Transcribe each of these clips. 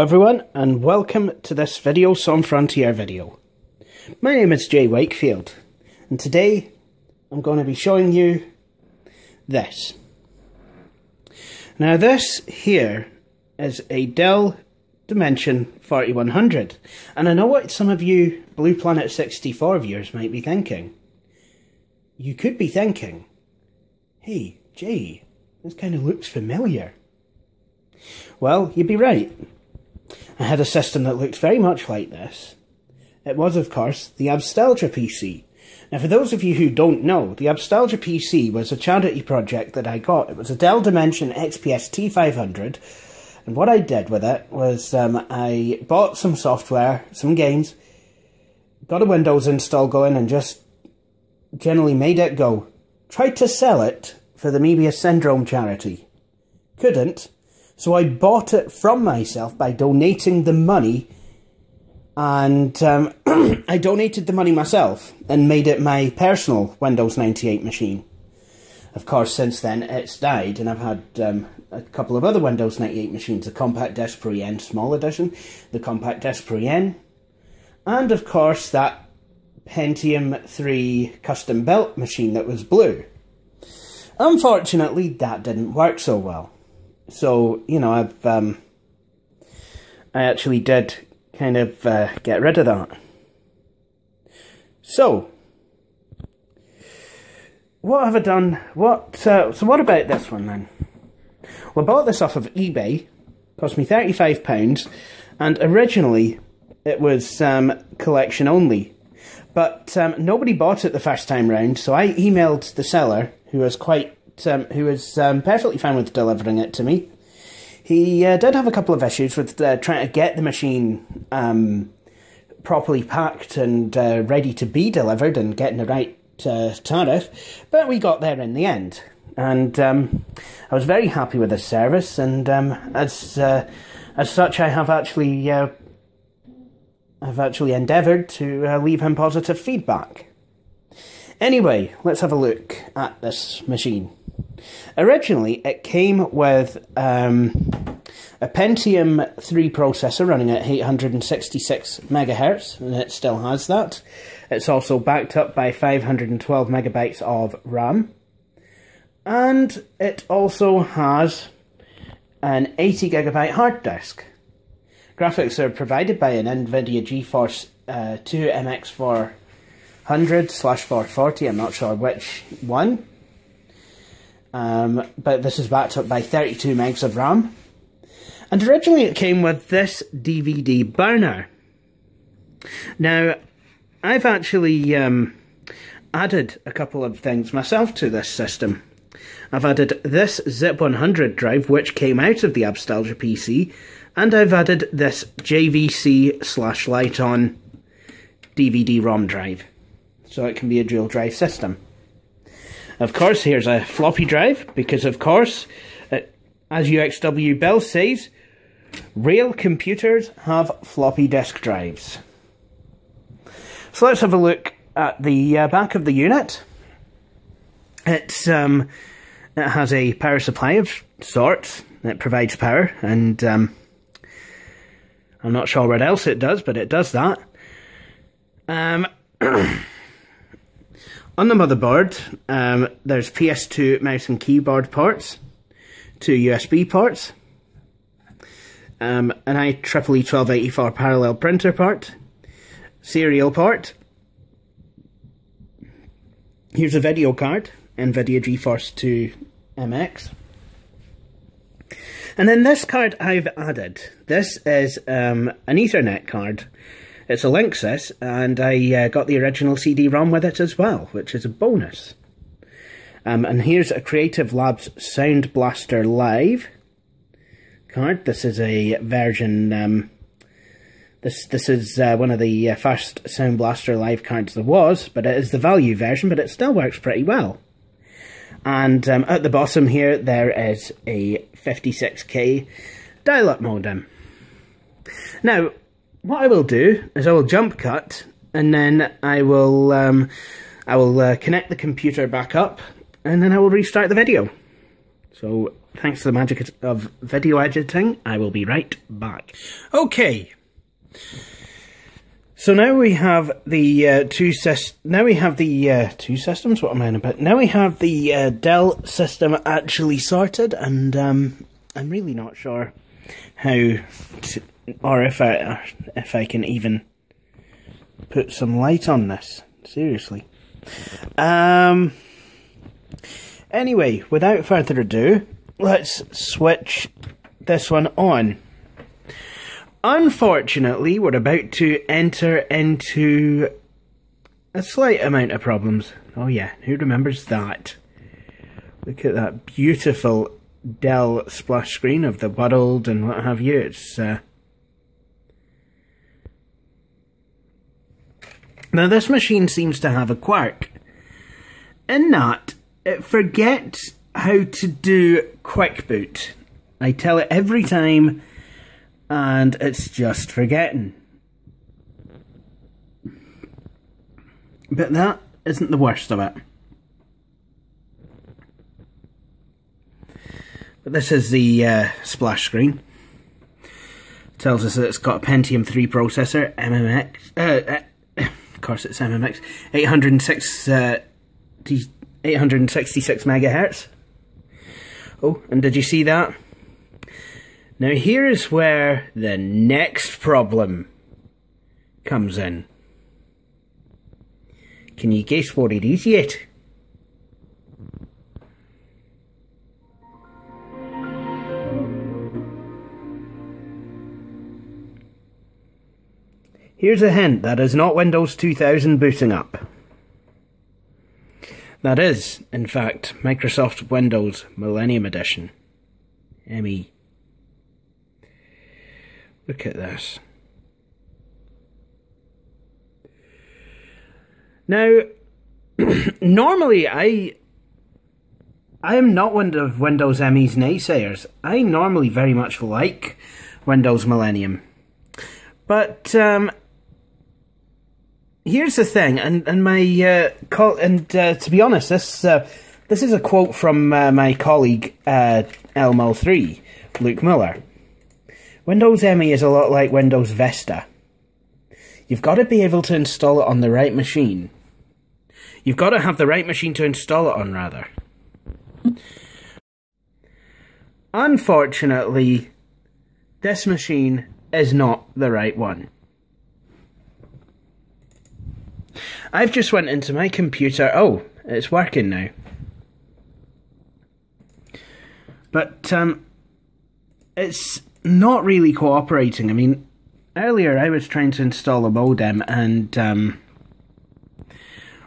everyone, and welcome to this Video Some Frontier video. My name is Jay Wakefield, and today I'm going to be showing you this. Now this here is a Dell Dimension 4100, and I know what some of you Blue Planet 64 viewers might be thinking. You could be thinking, hey Jay, this kind of looks familiar. Well, you'd be right. I had a system that looked very much like this. It was, of course, the Abstalgia PC. Now, for those of you who don't know, the Abstalgia PC was a charity project that I got. It was a Dell Dimension XPS T500, and what I did with it was I bought some software, some games, got a Windows install going, and just generally made it go. Tried to sell it for the Mebius Syndrome charity. Couldn't. So I bought it from myself by donating the money, and I donated the money myself and made it my personal Windows 98 machine. Of course, since then it's died, and I've had a couple of other Windows 98 machines, the Compact Disc Pro N Small Edition, the Compact Disc Pro N, and of course that Pentium 3 custom built machine that was blue. Unfortunately, that didn't work so well. So, you know, I actually did kind of get rid of that. So, what have I done? So what about this one then? Well, I bought this off of eBay. Cost me £35, and originally it was collection only. But nobody bought it the first time round, so I emailed the seller, who was perfectly fine with delivering it to me. He did have a couple of issues with trying to get the machine properly packed and ready to be delivered and getting the right tariff, but we got there in the end. And I was very happy with his service, and as such, I have actually endeavoured to leave him positive feedback. Anyway, let's have a look at this machine. Originally, it came with a Pentium 3 processor running at 866 MHz, and it still has that. It's also backed up by 512 megabytes of RAM. And it also has an 80 gigabyte hard disk. Graphics are provided by an Nvidia Geforce 2 MX400/440, I'm not sure which one. But this is backed up by 32 megs of RAM. And originally it came with this DVD burner. Now, I've actually added a couple of things myself to this system. I've added this Zip 100 drive, which came out of the Abstalgia PC, and I've added this JVC/Lighton DVD Rom Drive, so it can be a dual drive system. Of course, here's a floppy drive, because of course, as UXW Bill says, real computers have floppy disk drives. So let's have a look at the back of the unit. It has a power supply of sorts. It provides power, and I'm not sure what else it does, but it does that. On the motherboard, there's PS2 mouse and keyboard ports, 2 USB ports, an IEEE 1284 parallel printer port, serial port. Here's a video card, Nvidia GeForce 2 MX. And then this card I've added. This is an Ethernet card. It's a Linksys, and I got the original CD-ROM with it as well, which is a bonus. And here's a Creative Labs Sound Blaster Live card. This is a version. This is one of the first Sound Blaster Live cards there was, but it is the value version, but it still works pretty well. And at the bottom here, there is a 56K dial-up modem. Now, what I will do is I will jump cut, and then I will connect the computer back up, and then I will restart the video. So, thanks to the magic of video editing, I will be right back. Okay. So now we have the two systems. What am I on about? Now we have the Dell system actually sorted, and I'm really not sure how to, or if I can even put some light on this. Seriously. Anyway, without further ado, let's switch this one on. Unfortunately, we're about to enter into a slight amount of problems. Oh yeah, who remembers that? Look at that beautiful Dell splash screen of the world and what have you. It's now this machine seems to have a quirk in that it forgets how to do quick boot. I tell it every time, and it's just forgetting. But that isn't the worst of it. But this is the splash screen. It tells us that it's got a Pentium 3 processor, MMX, of course it's MMX, 866 megahertz. Oh, and did you see that? Now here is where the next problem comes in. Can you guess what it is yet? Here's a hint, that is not Windows 2000 booting up. That is, in fact, Microsoft Windows Millennium Edition. ME. Look at this. Now, normally I am not one of Windows ME's naysayers. I normally very much like Windows Millennium. But here's the thing, and my to be honest, this is a quote from my colleague LML3, Luke Miller. Windows ME is a lot like Windows Vista. You've got to be able to install it on the right machine. You've got to have the right machine to install it on, rather. Unfortunately, this machine is not the right one. I've just went into my computer. Oh, it's working now. But it's not really cooperating. I mean, earlier I was trying to install a modem and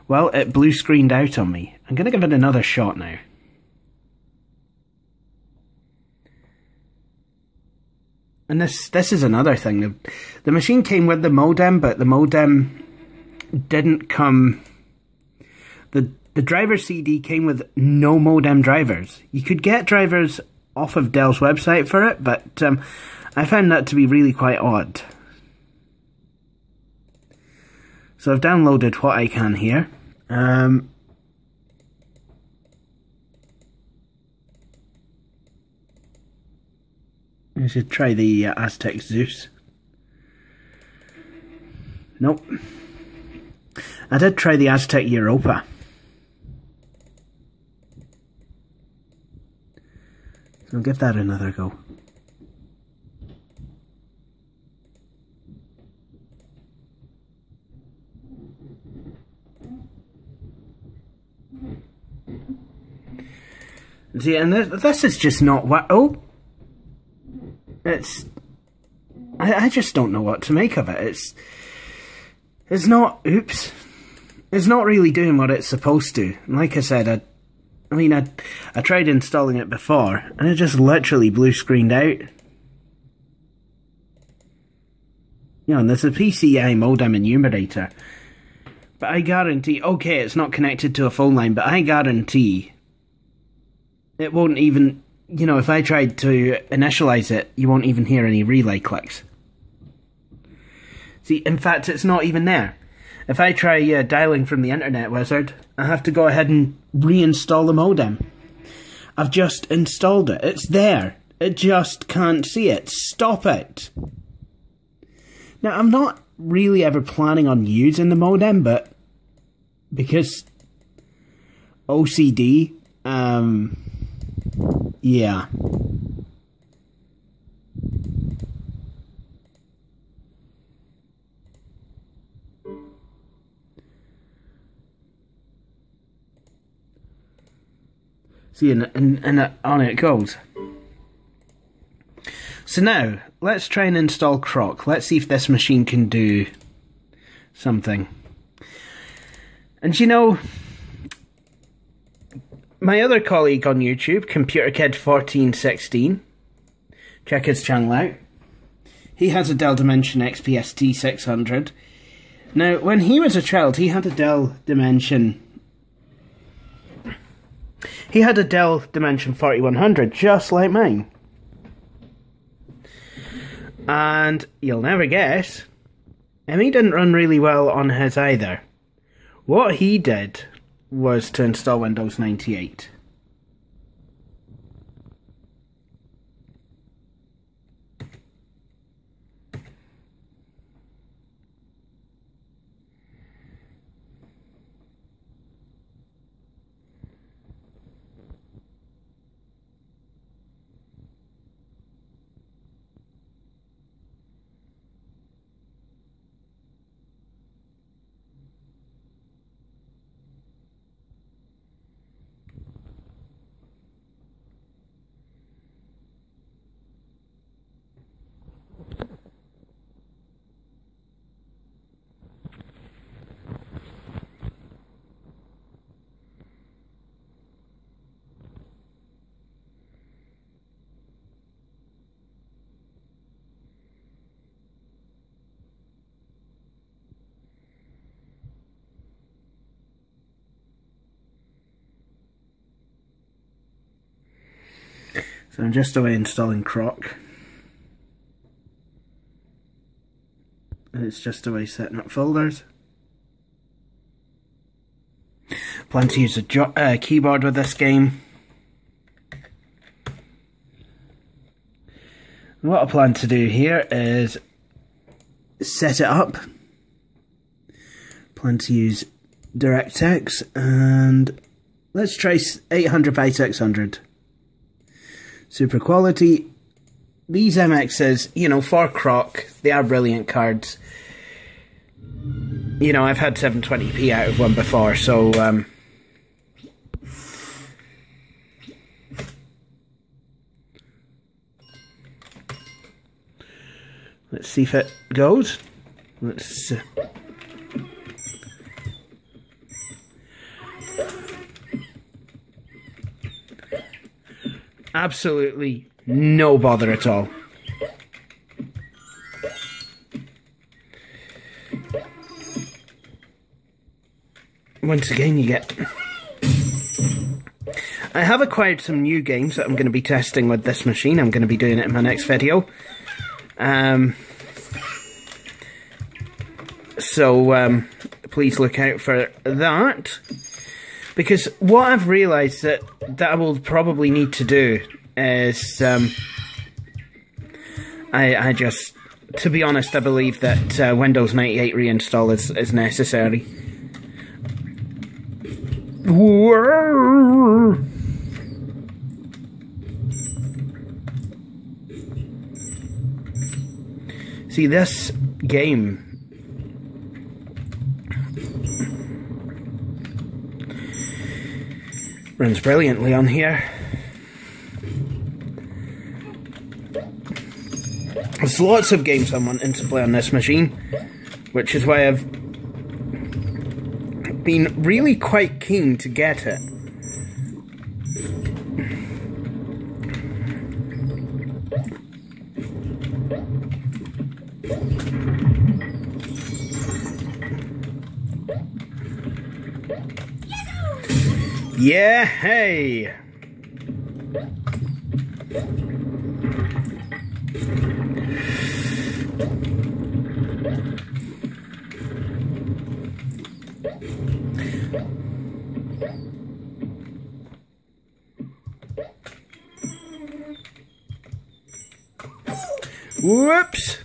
well, it blue screened out on me. I'm going to give it another shot now. And this is another thing. The machine came with the modem, but the modem didn't come... The driver CD came with no modem drivers. You could get drivers off of Dell's website for it, but I found that to be really quite odd. So I've downloaded what I can here. I should try the Aztec Zeus. Nope. I did try the Aztec Europa. So I'll give that another go. See, and this is just not what... Oh! It's... I just don't know what to make of it. It's not... Oops. It's not really doing what it's supposed to. And like I said, I tried installing it before, and it just literally blue screened out. You know, and there's a PCI modem enumerator. But I guarantee... Okay, it's not connected to a phone line, but I guarantee... It won't even... You know, if I tried to initialize it, you won't even hear any relay clicks. See, in fact, it's not even there. If I try dialing from the internet wizard, I have to go ahead and reinstall the modem. I've just installed it. It's there. It just can't see it. Stop it. Now, I'm not really ever planning on using the modem, but because OCD, yeah. See, and on it goes. So now, let's try and install Croc. Let's see if this machine can do something. And you know, my other colleague on YouTube, Computer Kid 1416, check his channel out. He has a Dell Dimension XPST 600. Now, when he was a child, he had a Dell Dimension. He had a Dell Dimension 4100, just like mine. And you'll never guess, and he didn't run really well on his either. What he did was to install Windows 98. So I'm just away installing Croc. And it's just away setting up folders. Plan to use a keyboard with this game. And what I plan to do here is set it up. Plan to use DirectX, and let's try 800 by 600. Super quality. These MXs, you know, for Croc, they are brilliant cards. You know, I've had 720p out of one before, so let's see if it goes. Let's absolutely no bother at all. Once again, you get... I have acquired some new games that I'm going to be testing with this machine. I'm going to be doing it in my next video. So please look out for that. Because what I've realised that I will probably need to do is, I just, to be honest, I believe that Windows 98 reinstall is necessary. See, this game runs brilliantly on here. There's lots of games I'm wanting to play on this machine, which is why I've been really quite keen to get it. Yeah, hey! Whoops!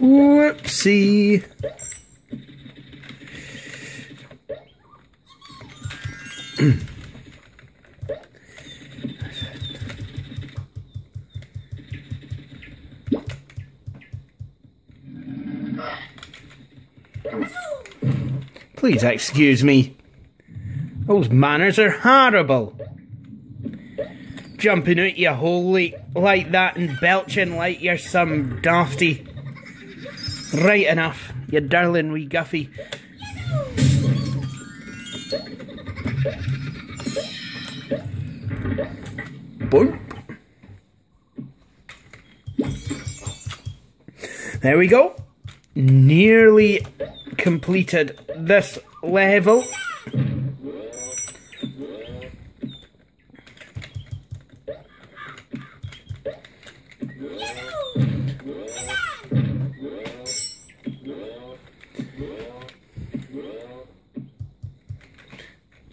Whoopsie. Please excuse me. Those manners are horrible. Jumping out your hole like that and belching like you're some dafty. Right enough, you darling wee guffy. Boop. There we go. Nearly completed this level.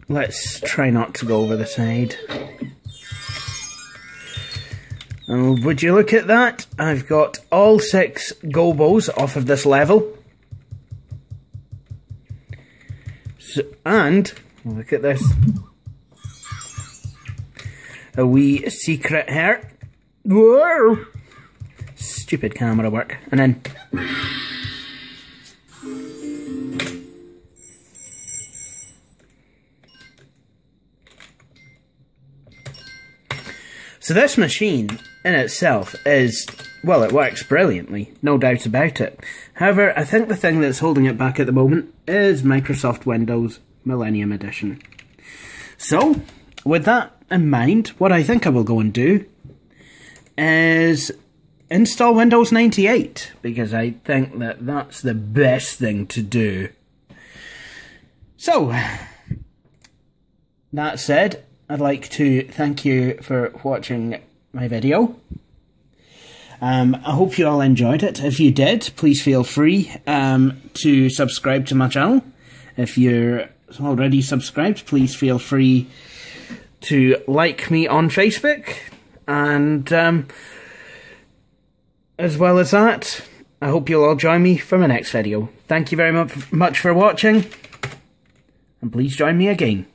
Let's try not to go over the side. And would you look at that? I've got all 6 Gobos off of this level. So, and, look at this. A wee secret here. Whoa! Stupid camera work. And then... So this machine in itself is, well, it works brilliantly, no doubt about it. However, I think the thing that's holding it back at the moment is Microsoft Windows Millennium Edition. So, with that in mind, what I think I will go and do is install Windows 98, because I think that that's the best thing to do. So, that said, I'd like to thank you for watching my video. I hope you all enjoyed it. If you did, please feel free to subscribe to my channel. If you're already subscribed, please feel free to like me on Facebook. And as well as that, I hope you'll all join me for my next video. Thank you very much for watching, and please join me again.